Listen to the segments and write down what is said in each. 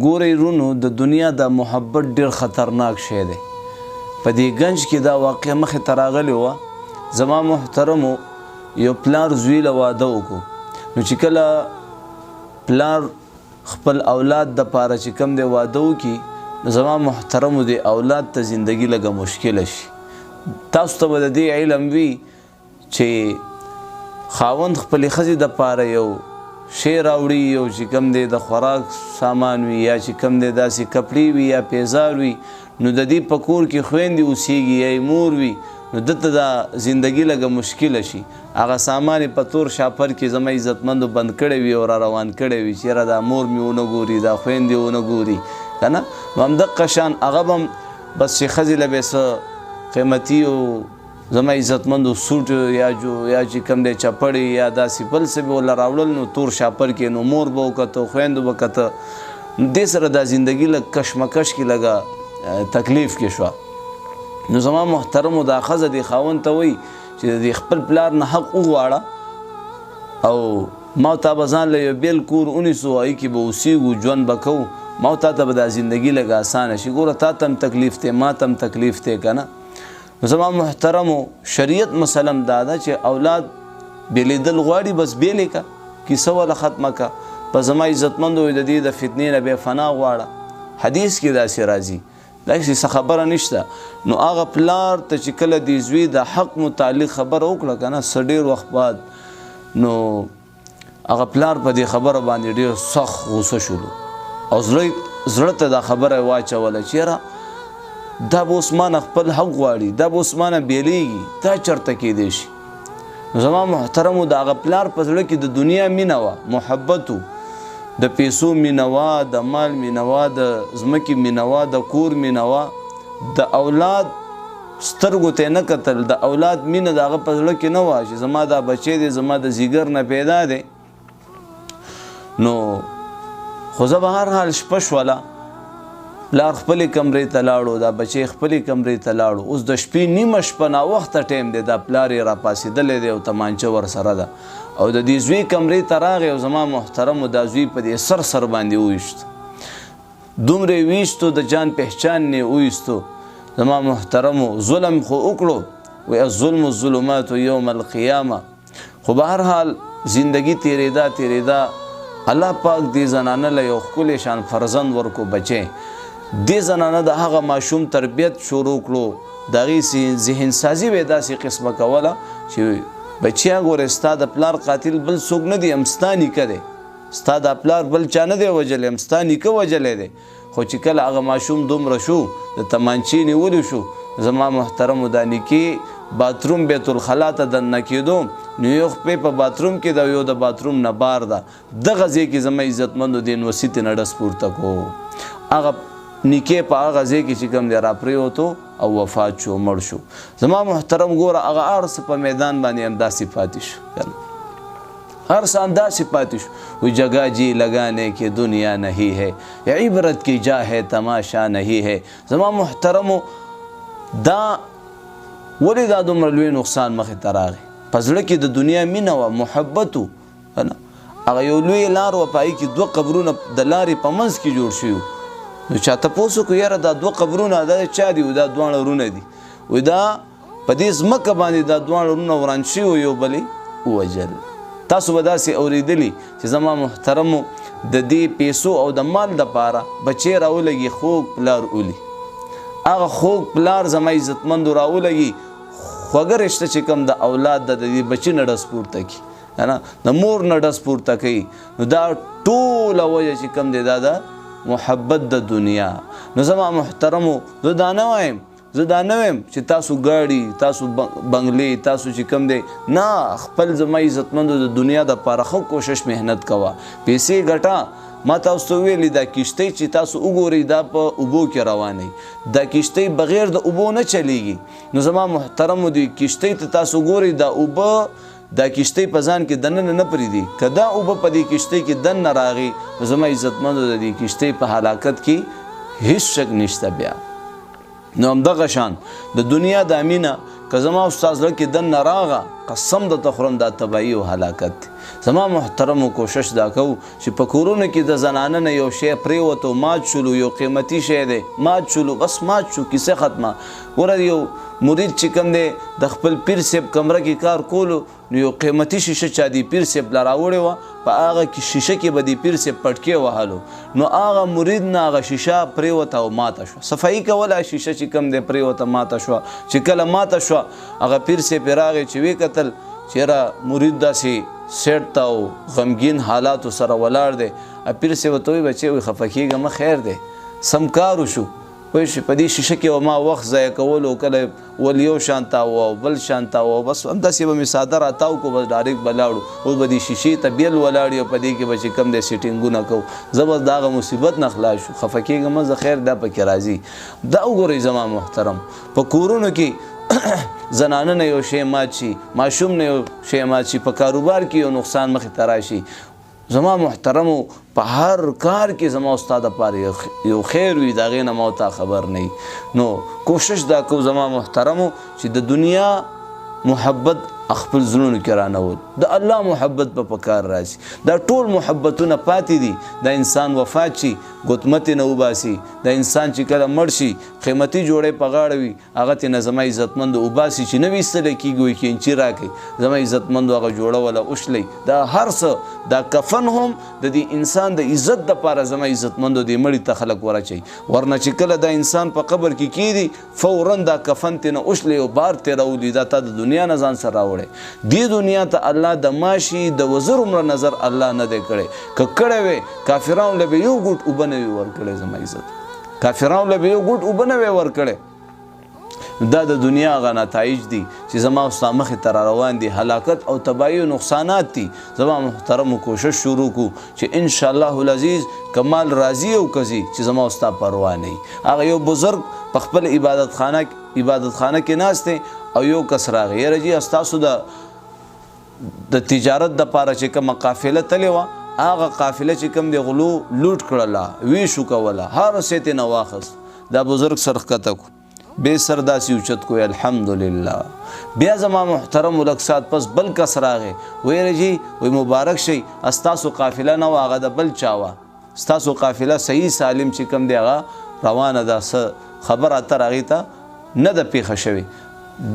ګورئ رونو د دنیا د محبت ډېر خطرناک شی دی. په دې گنج کې دا واقعه مخې ته راغلې وه. زما محترمو یو پلار زوی له واده وکړو، نو چې کله پلار خپل اولاد د پاره چې کوم دی واده وکړي، نو زما محترمو د اولاد ته زندگی لږه مشکله شي. تاسو ته به د دې علم وي چې خاوند خپلې ښځې د پاره یو شی راوړي، یو چې کوم دی د خوراک سامان وي، یا چې کوم دی داسې کپړې وي یا پیزار وي، نو د دې په کور کې خویندې اوسیږي یا مور وي، نو دته دا زندگی لږه مشکله شي. هغه سامان یې په تور شاپر کې زما عزتمندو بند کړی وي او را روان کړی وي چې یاره دا مور مې ونه ګوري، دا خویندې ونه ګوري که نه. نو همدقه شان هغه به هم بس چې ښځې له به څه قیمتي او زما عزتمندو سوټ یا چې کوم دی چپړې یا داسې بل څه به ورله راوړل، نو تور شاپر کې نو مور به وکته، خویندو به کته. دې سره دا زندگی لږ کشمکش کې لږه تکلیف کې شوه. نو زما محترمو دا ښځه دې خاوند ته وایي چې د خپل پلار نه حق وغواړه او ما تا به ځان له یو بېل کور ونیسو، هغې کې به اوسېږو، ژوند به کوو، ما تا ته به دا زندگی لږ اسانه شي. ګوره تا ته هم تکلیف دی، ما ته هم تکلیف دی که نه. نو زما محترمو شریعت مسلم دا ده چې اولاد بېلېدل غواړي، بس بېلې که کیسه وله ختمه که. په زما عزتمندو د دې د فتنې نه بیا فنا غواړه. حدیث کې داسې راځي، داسې څه خبره نشته. نو هغه پلار ته چې کله د زوی د حق متعلق خبره وکړه که نه، څه ډېر وخت بعد، نو هغه پلار په دې خبره باندې ډېر سخت غوسه شولو او زړه ته دا خبره واچوله چې یاره دا به اوس مانه خپل حق غواړي، دا به اوس مانه بیلیږي، دا چېرته کیدی شي. نو زما محترمو د هغه پلار په زړه کې د دنیا مینه وه، محبت و، د پیسو مینه وه، د مال مینه وه، د ځمکې مینه وه، د کور مینه وه. د اولاد سترګو ته یې نه کتل، د اولاد مینه د هغه په زړه کې نه وه چې زما دا بچی دی زما د ځیګر نه پیدا دی. نو خو زه به هر حال شپه شوله، پلار خپلې کمرې ته لاړو، دا بچی خپلې کمرې ته لاړو. اوس د شپې نیمه شپه ناوخته ټایم دی، دا پلار یې راپاڅېدلی دی او تمانچه ورسره ده او د دې زوی کمرې ته راغی او زما محترمو دا زوی په دې سر باندې وویشت، دومره یې ویشتو د جان پهچان نه یې ویستو. زما محترمو ظلم خو وکړو، وی الظلم الظلمات یوم القیامه. خو به هر حال زندگی تیریدا الله پاک دې زنانه له یو ښکلی شان فرزند ورکو بچی. دې زنانه د هغه ماشوم تربیت شروع کړو، د هغې ذهن سازي به یې داسې قسمه کوله چې بچیا ګورې ستا د پلار قاتل بل څوک نه دی، هم ستا نیکه دی، ستا د پلار بل چا نه دی وجلی، هم ستا نیکه وجلی دی. خو چې کله هغه ماشوم دومره شو، د تمانچې نیولی شو، زما محترمو دا نیکې باتروم بیت الخلا ته دننه کېدو، نو یو خپې په باتروم کې ده، یو د باتروم نه بار ده. دغه ځای کې زما عزتمندو دې نوسیتې نه ډس پورته کو. هغه نیکې په هغه ځای کې چې کوم دی راپرېوتو او وفات شو، مړ شو. زما محترم ګوره هغه هر څه په میدان باندې همداسې پاتې شو، هر څه همداسې پاتې شو. وی جگہ جی لگانے کی دنیا نہیں ہے، عبرت کی جا ہے تماشا نہیں ہے. زما محترمو دا ولې دا دومره لوی نقصان مخې ته راغی؟ په زړه کې د دنیا مینه وه، محبت و، هغه یو لوی لار وه، په هغې کې دوه قبرونه د لارې په منځ کې جوړ شوي. نو چا تپوس وکړو یاره دا دوه قبرونه دا چا دي؟ دا دواړه ورونه دي. وایي دا په دې ځمکه باندې دا دواړه ورونه وران شوي، یو بل یې ووژل. تاسو به داسې اورېدلي چې زما محترمو د دې پیسو او د مال دپاره بچی راولګي خوږ پلار ولي، هغه خوږ پلار زما عزتمندو راولګي، خوږه رشته چې کوم د اولاد د دې بچي نه ډس پورته کړي، د مور نه ډس پورته کوي. نو دا ټوله وجه چې کوم دی دا د محبت د دنیا. نو زما محترمو زه دا نه وایم چې تاسو ګاډي، تاسو بنګلې، تاسو چې کوم دی نه، خپل زما عزتمندو د دنیا دپاره ښه کوشش محنت کوه، پیسې ګټه. ما تاسو ته ویلي دا کشتۍ چې تاسو وګورئ دا په اوبو کې روانوي، دا کشتۍ بغیر د اوبو نه چلیږي. نو زما محترمو د کشتۍ ته تاسو ګورئ دا اوبه دا کشتۍ په ځان کې دننه نه پرېږدي، که دا اوبه په دې کشتۍ کې دننه راغی نو زما عزتمندو د دې کشتۍ په هلاکت کې هیڅ شک نشته. بیا نو همدغه شان د دنیا د مینه که زما استاد زړه کې دننه راغه، قسم درته خورم دا تباهي او هلاکت دی. زما محترمو کوشش دا کوو چې په کورونو کې د زنانه نه یو شی پرېوتو مات شولو یو قیمتي شی دی مات شولو بس مات شو کیسه ختمه. ګوره یو مرید چې کوم دی د خپل پیر صاحب کمره کې کار کولو نو یو قیمتي شیشه چا دی پیر صاحب له راوړې وه په هغه کې شیشه کې به د پیر صاحب پټکې وهلو نو هغه مرید نه هغه شیشه پرېوته او ماته شوه. صفایي کوله شیشه چې کوم دی پرېوته ماته شوه. چې کله ماته شوه هغه پیر صاحب راغی چې ویې کتل چېرې مرید داسې سیټ ته او غمګین حالاتو سره ولاړ دی. پیر صاحب ورته وایي بچې وایي خفه کېږه مه خیر دی سم کار وشو وایي چې په دې شیشه کې ما وخت ضایع کولو کله ول یو شان تاوه او بل شان تاوه بس همداسې به مې ساده راتاو کو بس ډایرکټ به لاړو اوس به دې شیشې ته بیل ولاړ یو په دې کې به چې کوم دی سیټینګونه کوو زه بس د هغه مصیبت نه خلاص شو خفه کېږه مه زه خیر دا پکې راځي. دا وګورئ زما محترم په کورونو کې زنانه نه یو شی مات شي ماشوم نه یو شی مات شي په کاروبار کې یو نقصان مخې ته راشي. زما محترمو په هر کار کې زما استاد لپاره یو خیر وي د هغې نه ما ورته خبر نه وي. نو کوشش دا کوو زما محترمو چې د دنیا محبت خپل زړونو کې رانول د الله محبت په پکار راشي. دا ټول محبتونه پاتې دي د انسان وفات شي ګوتمتې نه وباسي د انسان چې کله مړ شي قیمتي جوړې په غاړه وي هغه ترې نه زما عزتمندو وباسي چې نه ویستلی کېږي وایي کینچي راکړئ زما عزتمندو هغه جوړه وله وشلی دا هر څه دا کفن هم د دې انسان د عزت دپاره زما عزتمندو دې مړي ته خلک ورچوي ورنه چې کله دا انسان په قبر کې کېږي فورا دا کفن ترې نه وشلی او بار ترې راولي دا تا د دنیا نه ځان سره راوړی. دې دنیا ته الله د ماشي د وزر عمره نظر الله نه دی کړی که کړی وی کافرانو له به یو ګوټ اوبه نه وي ورکړی زما عزت کافرانو له به یو ګوټ اوبه نه وي ورکړی. دا د دنیا هغه نتایج دي چې زما ستا مخې ته را روان دي هلاکت او تباهي او نقصانات دي. زما محترمو کوشش شروع کړو چې انشاءالله العزیز کمال راځي او که ځي چې زما ستا پروا نه وي. هغه یو بزرګ په خپل عبادت خانه کې ناست دی او یو کس راغی یاره جي ستاسو د تجارت دپاره چې کومه قافله تلې وه هغه قافله چې کوم دی غلو لوټ کړله ویشو کوله هر څه یې نه واخیست. دا بزرګ سر ښکته کړو بې سر داسې اوچت کړو الحمدلله. بیا زما محترم لږ ساعت پس بل کس راغی ویره جي وایي مبارک شئ ستاسو قافله نه وه هغه د بل چا وه ستاسو قافله صحیح سالم چې کوم دی هغه روانه ده څه خبر اتر هغې ته نه ده پیښه شوې.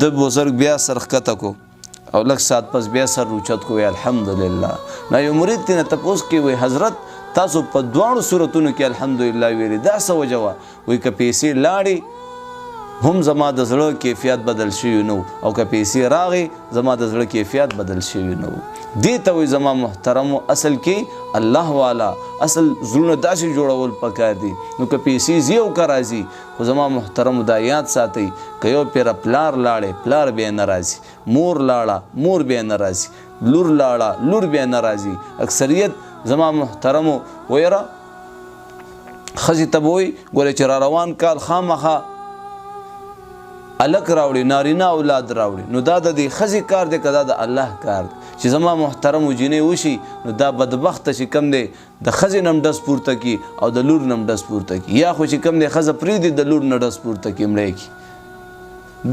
د بزرګ بیا سر ښکته کو او لږ ساعت پس بیا سر روچت کو وی الحمدلله. نو یو مرید ترې نه تپوس کوي وایي حضرت تاسو په دواړو صورتونو کې الحمدلله ویلي دا څه وجه وه وایي که پیسې لاړې هم زما د زړه کیفیت بدل شوي نه او که پیسې راغې زما د زړه کیفیت بدل شوي نه دې ته وایي زما محترمو اصل کې الله والا اصل زړونه داسې جوړول پکار دي. نو که پیسې ځي او که راځي خو زما محترمو دا یاد ساتئ که یو پیره پلار لاړې پلار بیا نه راځي مور لاړه مور بیا نه راځي لور لاړه لور بیا نه راځي. اکثریت زما محترمو ویره ښځې ته به وایي ګورې چې را روان کال خامخا الک راوړي نارینه اولاد راوړي نو دا د دې ښځې کار دی که دا د الله کار دی چې زما محترمو جینۍ وشي نو دا بدبخته چې کم دی د ښځې نه هم ډز پورته کړي او د لور نه هم ډز پورته کړي یا خو چې کم دی ښځه پرېږدي د لور نه ډز پورته کړي مړی کړي.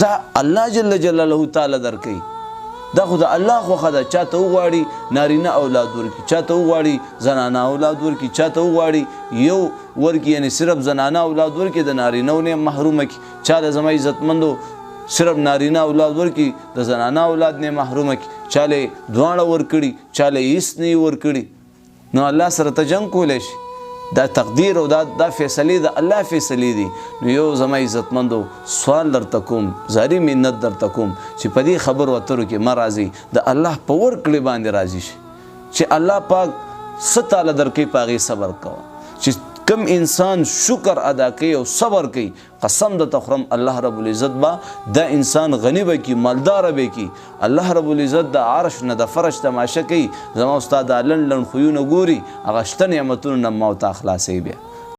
دا الله جل جلاله تعالی درکوي دا خو د الله خوښه ده چاته وغواړي نارینه اولاد ورکړي چاته وغواړي زنانه اولاد ورکړي چاته وغواړي یو ورکړي یعنی صرف زنانه اولاد ورکړي د نارینهو نه محرومه کړي چاله زما عزتمندو صرف نارینه اولاد ورکړي د زنانه اولاد نه محرومه کړي چاله دواړه ورکړي چاله هېڅ نه یې ورکړي نو الله سره ته جنګ کولی شي. دا تقدیر او دا فیصلې د الله فیصلې دي. نو یو زما عزتمندو سوال درته کوم زاری منت درته کوم چې په دې خبرو اترو کې مه راځئ د الله په ورکړې باندې راضي شي چې الله پاک څه تاله درکوي په هغې صبر کوه چې کم انسان شکر ادا کوي او صبر کوي قسم درته خورم الله رب العزت به دا انسان غني به کړي مالداره به کړي. الله رب العزت د عرش نه د فرش تماشه کوي زما استاد لنډ لنډ خویونه ګوري هغه شته نعمتونه نه ما ورته خلاصوي بیا